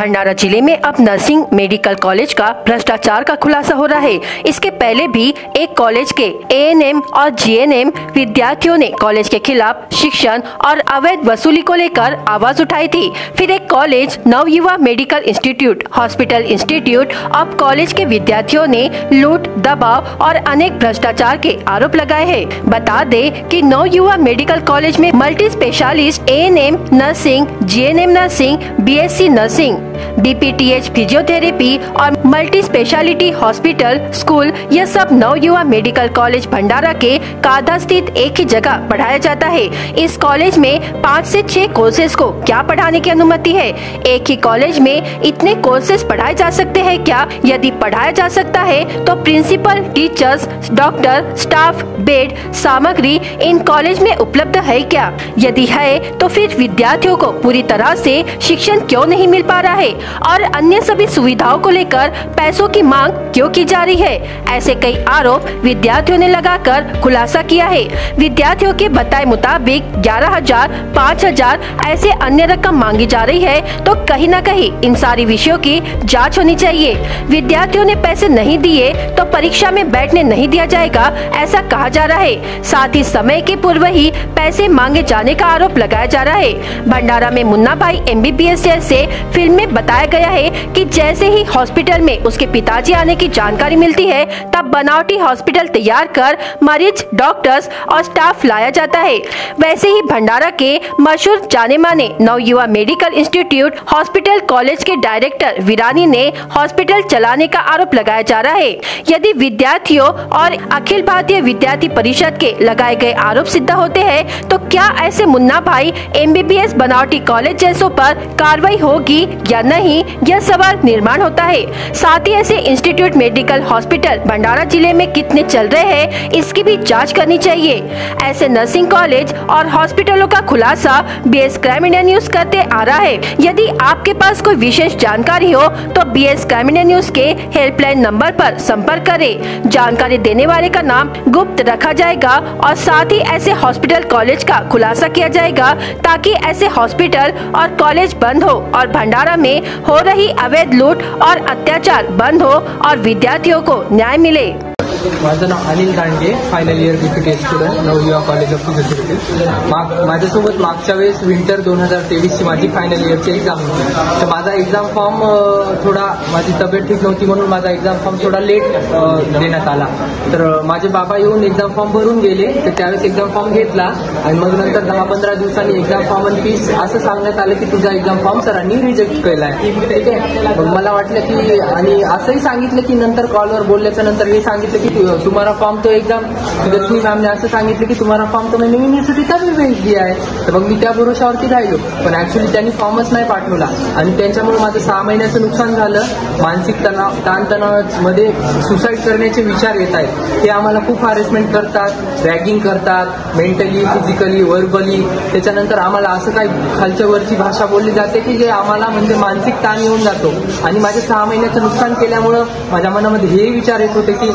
भंडारा जिले में अब नर्सिंग मेडिकल कॉलेज का भ्रष्टाचार का खुलासा हो रहा है। इसके पहले भी एक कॉलेज के ANM और GNM विद्यार्थियों ने कॉलेज के खिलाफ शिक्षण और अवैध वसूली को लेकर आवाज उठाई थी। फिर एक college Navyuva medical institute hospital institute अब कॉलेज के विद्यार्थियों ने लूट, दबाव और अनेक भ्रष्टाचार के आरोप लगाए हैं। बता दे कि नवयुवा मेडिकल कॉलेज में multi specialist ANM nursing, GNM nursing, BSc nursing, DPTH physiotherapy और मल्टी स्पेशलिटी हॉस्पिटल स्कूल यह सब नवयुवा मेडिकल कॉलेज भंडारा के कादा स्थित एक ही जगह पढ़ाया जाता है। इस कॉलेज में 5 से 6 कोर्सेज को क्या पढ़ाने की अनुमति है? एक ही कॉलेज में इतने कोर्सेज पढ़ाए जा सकते हैं क्या? यदि पढ़ाया जा सकता है तो principal, teachers, doctor, staff, bed, सामग्री इन कॉलेज में उपलब्ध है क्या? यदि है तो फिर विद्यार्थियों को पूरी तरह से शिक्षण क्यों नहीं मिल पा रहा है और अन्य सभी सुविधाओं को लेकर पैसों की मांग क्यों की जा रही है? ऐसे कई आरोप विद्यार्थियों ने लगाकर खुलासा किया है। विद्यार्थियों के बताए मुताबिक 11,000, 5,000 ऐसे अन्य रकम मांगी जा रही है, तो कहीं न कहीं इन सारी विषयों की जांच होनी चाहिए। विद्यार्थियों ने पैसे नहीं दिए तो परीक्षा में बैठने नहीं दिया जाएगा, ऐसा कहा जा रहा है। साथ ही समय के पूर्व ही पैसे मांगे जाने का आरोप लगाया जा रहा है। भंडारा में मुन्ना भाई MBBS जैसे फिल्म में बताया गया है कि जैसे ही हॉस्पिटल में उसके पिताजी आने की जानकारी मिलती है तब बनावटी हॉस्पिटल तैयार कर मरीज, डॉक्टर्स और स्टाफ लाया जाता है। वैसे ही भंडारा के मशहूर जाने माने Navyuva medical institute hospital college के डायरेक्टर वीरानी ने हॉस्पिटल चलाने का आरोप लगाया जा रहा है। यदि विद्यार्थियों और अखिल भारतीय विद्यार्थी परिषद के लगाए गए आरोप सिद्ध होते हैं तो क्या ऐसे मुन्ना भाई MBBS बनावटी कॉलेज जैसों पर कार्रवाई होगी या नहीं, यह सवाल निर्माण होता है। साथ ही ऐसे इंस्टीट्यूट मेडिकल हॉस्पिटल भंडारा जिले में कितने चल रहे हैं इसकी भी जांच करनी चाहिए। ऐसे नर्सिंग कॉलेज और हॉस्पिटलों का खुलासा BS क्राइम इंडिया न्यूज करते आ रहा है। यदि आपके पास कोई विशेष जानकारी हो तो BS क्राइम इंडिया न्यूज के हेल्पलाइन नंबर पर संपर्क करें। जानकारी देने वाले का नाम गुप्त रखा जाएगा और साथ ही ऐसे हॉस्पिटल कॉलेज का खुलासा किया जाएगा ताकि ऐसे हॉस्पिटल और कॉलेज बंद हो और भंडारा में हो रही अवैध लूट और अत्याचार बंद हो और विद्यार्थियों को न्याय मिले। माझं नाव Anil Dandge, final year BPTH student, Navyuva college of physiotherapy. माझ्यासोबत मागच्या वेळेस विंटर 2023 ची माझी फायनल इयरची एक्झाम होती। तर माझा एक्झाम फॉर्म थोडा, माझी तब्येत ठीक नव्हती म्हणून माझा एक्झाम फॉर्म थोडा लेट देण्यात आला। तर माझे बाबा येऊन एक्झाम फॉर्म भरून गेले, तर त्यावेळेस एक्झाम फॉर्म घेतला आणि मग नंतर 10-15 दिवसांनी एक्झाम फॉर्म आणि फीस असं सांगण्यात आलं की तुझा एक्झाम फॉर्म सरांनी रिजेक्ट केलाय। ठीक आहे, मग मला वाटलं की, आणि असंही सांगितलं की नंतर कॉलवर बोलल्याच्या नंतर हे सांगितलं की तुम्हारा फॉर्म तो एग्जाम लक्ष्मी मैम ने असं सांगितलं की तुम्हारा फॉर्म तो मैंने यूनिवर्सिटी तभी भेज दिया आहे। तर मग मी त्या भरोशावरती राहिलो, पण ऍक्च्युली त्यांनी फॉर्मच नाही पाठवला आणि त्यांच्यामुळे माझं 6 महिन्याचं नुकसान झालं। मानसिक तणाव, ताणतणावामध्ये सुसाईड करण्याचे विचार येत आहेत। ते आम्हाला खूप हॅरेसमेंट करतात, रॅगिंग करतात, मेंटली, फिजिकली, वर्बली। त्याच्यानंतर आम्हाला असं काही खालच्या वरची भाषा बोलली जाते की जे आम्हाला म्हणजे मानसिक ताण येऊन जातो। आणि माझे 6 महिन्याचं नुकसान केल्यामुळं माझ्या मनामध्ये हे विचार येत होते की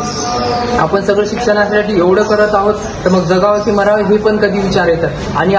आपण सगळं शिक्षणासाठी एवढं करत आहोत तर मग जगावं की मरावं हे पण कधी विचार येतात। आणि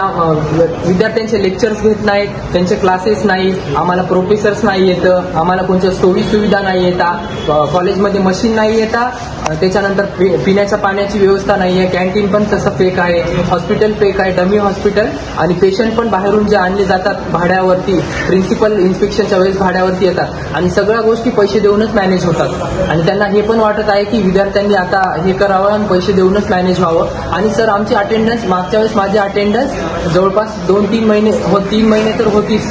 विद्यार्थ्यांचे लेक्चर्स घेत नाहीत, त्यांचे क्लासेस नाही, आम्हाला प्रोफेसर्स नाही येतं, आम्हाला कोणत्या सोयी सुविधा नाही येतात, कॉलेजमध्ये मशीन नाही येतात, त्याच्यानंतर पिण्याच्या पाण्याची व्यवस्था नाही आहे, कॅन्टीन पण तसं फेक आहे, हॉस्पिटल फेक आहे, डमी हॉस्पिटल, आणि पेशंट पण बाहेरून जे आणले जातात भाड्यावरती, प्रिन्सिपल इन्स्पेक्शनच्या वेळेस भाड्यावरती येतात आणि सगळ्या गोष्टी पैसे देऊनच मॅनेज होतात। आणि त्यांना हे पण वाटत आहे की विद्यार्थ्यांनी आता हे करावं आणि पैसे देऊनच मॅनेज व्हावं। आणि सर आमची अटेंडन्स, मागच्या वेळेस माझी अटेंडन्स जवळपास 2-3 महिने 3 महिने तर होतीच,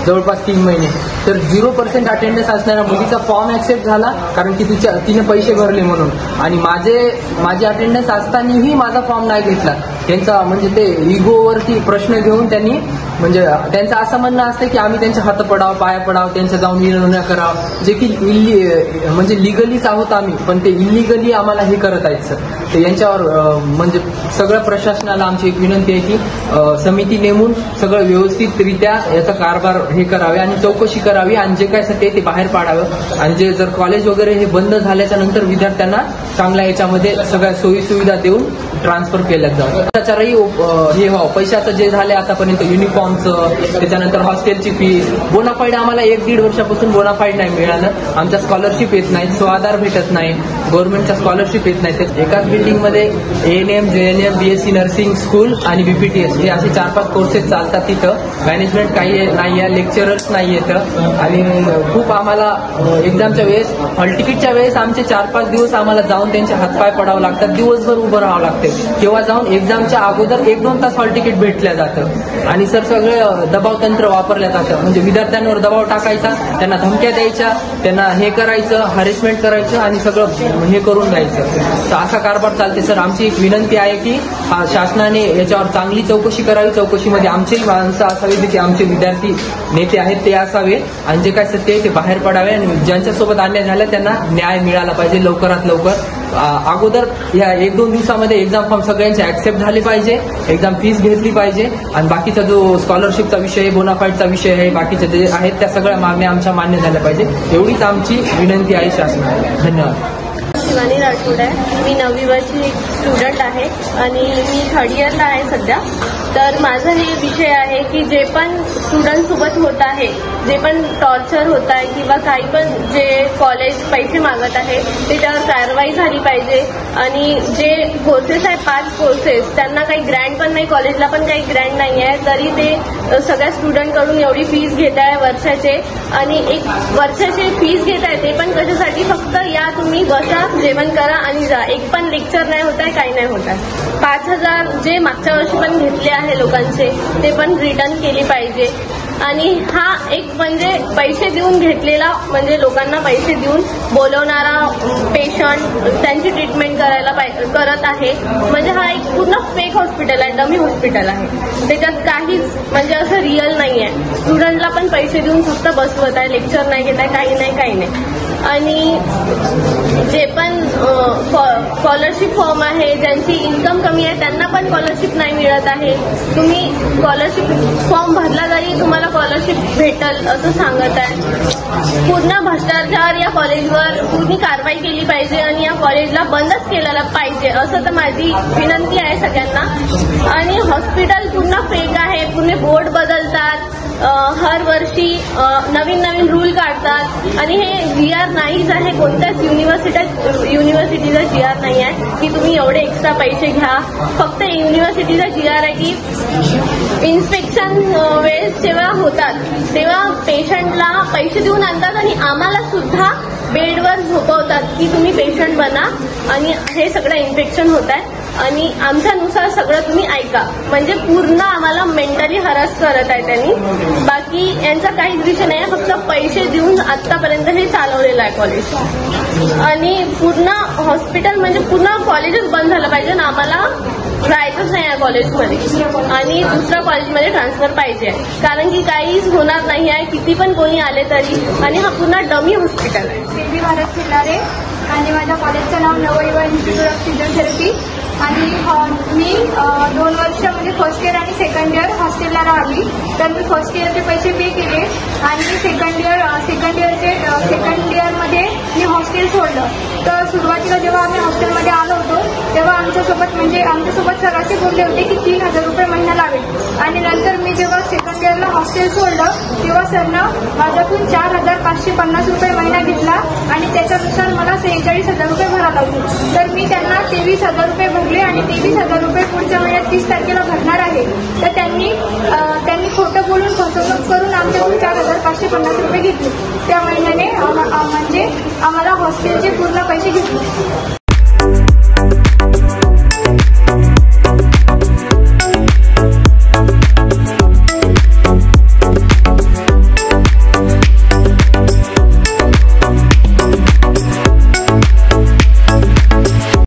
जवळपास 3 महिने, तर 0% अटेंडन्स असणाऱ्या मुलीचा फॉर्म ऍक्सेप्ट झाला कारण की तिने पैसे भरले म्हणून। आणि माझी अटेंडन्स असतानाही माझा फॉर्म नाही घेतला। त्यांचा म्हणजे ते इगोवरती प्रश्न घेऊन त्यांनी, म्हणजे त्यांचं असं म्हणणं असतं की आम्ही त्यांच्या हात पडावं, पाया पडावं, त्यांच्या जाऊन विनवण्या करावं, जे की म्हणजे लिगलीच आहोत आम्ही, पण ते इलिगली आम्हाला हे करत आहेत सर। तर यांच्यावर म्हणजे सगळ्या प्रशासनाला आमची एक विनंती आहे की समिती नेमून सगळं व्यवस्थितरित्या याचा कारभार हे करावे आणि चौकशी करावी आणि जे काय सत्य ते बाहेर पाडावं। आणि जे जर कॉलेज वगैरे हे बंद झाल्याच्या नंतर विद्यार्थ्यांना चांगल्या याच्यामध्ये सगळ्या सोयी सुविधा देऊन ट्रान्सफर केल्या जातात. त्याच्यावरही हे पैशाचं जे झाले आतापर्यंत युनिफॉर्मचं, त्याच्यानंतर हॉस्टेलची फीस, बोनाफाईड आम्हाला 1-1.5 वर्षापासून बोनाफाईड नाही मिळालं. आमच्या स्कॉलरशिप येत नाही, स्वाधार भेटत नाही, गव्हर्नमेंटच्या स्कॉलरशिप येत नाही. एकाच बिल्डिंगमध्ये ANM, JNM, BSc nursing school आणि BPTS हे असे 4-5 कोर्सेस चालतात. तिथं मॅनेजमेंट काही नाही आहे, लेक्चरर्स नाही येतं आणि खूप आम्हाला एक्झामच्या वेळेस, हॉल तिकीटच्या वेळेस आमचे 4-5 दिवस आम्हाला जाऊन त्यांचे हातपाय पडावं लागतात, दिवसभर उभं राहावं लागते. तेव्हा जाऊन एक्झामच्या अगोदर 1-2 तास हॉल तिकीट भेटल्या जातं आणि सर सगळे दबाव तंत्र वापरलं जातं. म्हणजे विद्यार्थ्यांवर दबाव टाकायचा, त्यांना धमक्या द्यायच्या, त्यांना हे करायचं, हॅरेसमेंट करायचं आणि सगळं हे करून द्यायचं. तर असा कारभार चालते. सर आमची एक विनंती आहे की शासनाने याच्यावर चांगली चौकशी करावी. चौकशीमध्ये आमचे माणसं असावी, की आमचे विद्यार्थी नेते आहेत ते असावे आणि जे काय सत्य आहे ते बाहेर पडावे आणि ज्यांच्यासोबत अन्याय झाला त्यांना न्याय मिळाला पाहिजे लवकरात लवकर. अगोदर या 1-2 दिवसामध्ये एक्झाम फॉर्म सगळ्यांचे ऍक्सेप्ट झाले पाहिजे, एक्झाम फीस घेतली पाहिजे आणि बाकीचा जो स्कॉलरशिपचा विषय आहे, बोनाफाईडचा विषय आहे, बाकीच्या जे आहेत त्या सगळ्या मागण्या आमच्या मान्य झाल्या पाहिजे. एवढीच आमची विनंती आहे शासनाला. धन्यवाद. शिवानी राठोड आहे. मी 9वी वर्षी स्टुडंट आहे आणि मी 3rd इयरला आहे सध्या. तर माझा हे विषय आहे की जे पण स्टुडंट सोबत होत आहे, जे पण टॉर्चर होत आहे किंवा काही पण जे कॉलेज पैसे मागत आहे त्याच्यावर कारवाई झाली पाहिजे. आणि जे कोर्सेस आहेत 5 कोर्सेस त्यांना काही ग्रँट पण नाही, कॉलेजला पण काही ग्रँट नाही आहे, तरी ते सगळ्या स्टुडंटकडून एवढी फीस घेत आहे वर्षाचे. आणि 1 वर्षाचे फीस घेत आहे ते पण कशासाठी, फक्त या तुम्ही बसा, जेवण करा आणि जा. एक पण लेक्चर नाही होत आहे, काही नाही होत आहे. 5,000 जे मागच्या वर्षी पण घेतले आहे लोकांचे ते पण रिटर्न केले पाहिजे. आणि हा एक म्हणजे पैसे देऊन घेतलेला, म्हणजे लोकांना पैसे देऊन बोलवणारा पेशंट त्यांची ट्रीटमेंट करायला करत आहे. म्हणजे हा एक पूर्ण फेक हॉस्पिटल आहे, डमी हॉस्पिटल आहे. त्याच्यात काहीच म्हणजे असं रिअल नाही आहे. स्टुडंटला पण पैसे देऊन फक्त बसवत आहे, लेक्चर नाही घेत आहे, काही नाही. आणि जे पण स्कॉलरशिप फॉर्म आहे, ज्यांची इन्कम कमी आहे त्यांना पण स्कॉलरशिप नाही मिळत आहे. तुम्ही स्कॉलरशिप फॉर्म भरला तरी तुम्हाला स्कॉलरशिप भेटल असं सांगत आहे. पूर्ण भ्रष्टाचार या कॉलेजवर पूर्ण कारवाई केली पाहिजे आणि या कॉलेजला बंदच केलेला पाहिजे असं तर माझी विनंती आहे सगळ्यांना. आणि हॉस्पिटल पूर्ण फेक आहे, पूर्ण बोर्ड बदलतात, हर वर्षी नवीन रूल काढतात आणि हे GR नाहीच आहे. कोणत्याच युनिव्हर्सिटीचा GR नाही आहे की तुम्ही एवढे एक्स्ट्रा पैसे घ्या. फक्त युनिव्हर्सिटीचा GR आहे की इन्स्पेक्शन वेळेस जेव्हा होतात तेव्हा पेशंटला पैसे देऊन आणतात आणि आम्हाला सुद्धा बेडवर झोपवतात की तुम्ही पेशंट बना आणि हे सगळं इन्फेक्शन होत आहे आणि आमच्यानुसार सगळं तुम्ही ऐका. म्हणजे पूर्ण आम्हाला मेंटली हरास करत आहे त्यांनी. बाकी यांचा काहीच विषय नाही आहे, फक्त पैसे देऊन आतापर्यंत हे चालवलेलं आहे कॉलेज. आणि पूर्ण हॉस्पिटल म्हणजे पूर्ण कॉलेजच बंद झालं पाहिजे आणि आम्हाला राहायचंच नाही आहे कॉलेजमध्ये आणि दुसऱ्या कॉलेजमध्ये ट्रान्सफर पाहिजे. कारण की काहीच होणार नाही आहे किती पण कोणी आले तरी. आणि हा पूर्ण डमी हॉस्पिटल आहे. बेबी भारत खिल्लारे आणि माझ्या कॉलेजचं नाव नवयुवा इन्स्टिट्यूट ऑफ फिजिओथेरपी. आणि मी 2 वर्ष म्हणजे फर्स्ट इयर आणि सेकंड इयर हॉस्टेलला राहिली. तर मी फर्स्ट इयरचे पैसे पे केले आणि सेकंड इयरमध्ये मी हॉस्टेल सोडलं. तर सुरुवातीला जेव्हा आम्ही हॉस्टेलमध्ये आलो होतो तेव्हा आमच्यासोबत सरांशी बोलले होते की 3,000 रुपये महिना लागेल. आणि नंतर मी जेव्हा सेकंड इयरला हॉस्टेल सोडलं तेव्हा सरनं माझ्याकडून 4,550 रुपये महिना घेतला आणि त्याच्यानुसार मला 43,000 रुपये भरायला लावले. तर मी त्यांना 23,000 रुपये भरले आणि 23,000 रुपये पुढच्या महिन्यात 30 तारखेला भरणार आहे. तर त्यांनी खोटं बोलून फसवणूक करून आमच्याकडून 4,550 रुपये घेतले. त्या महिन्यात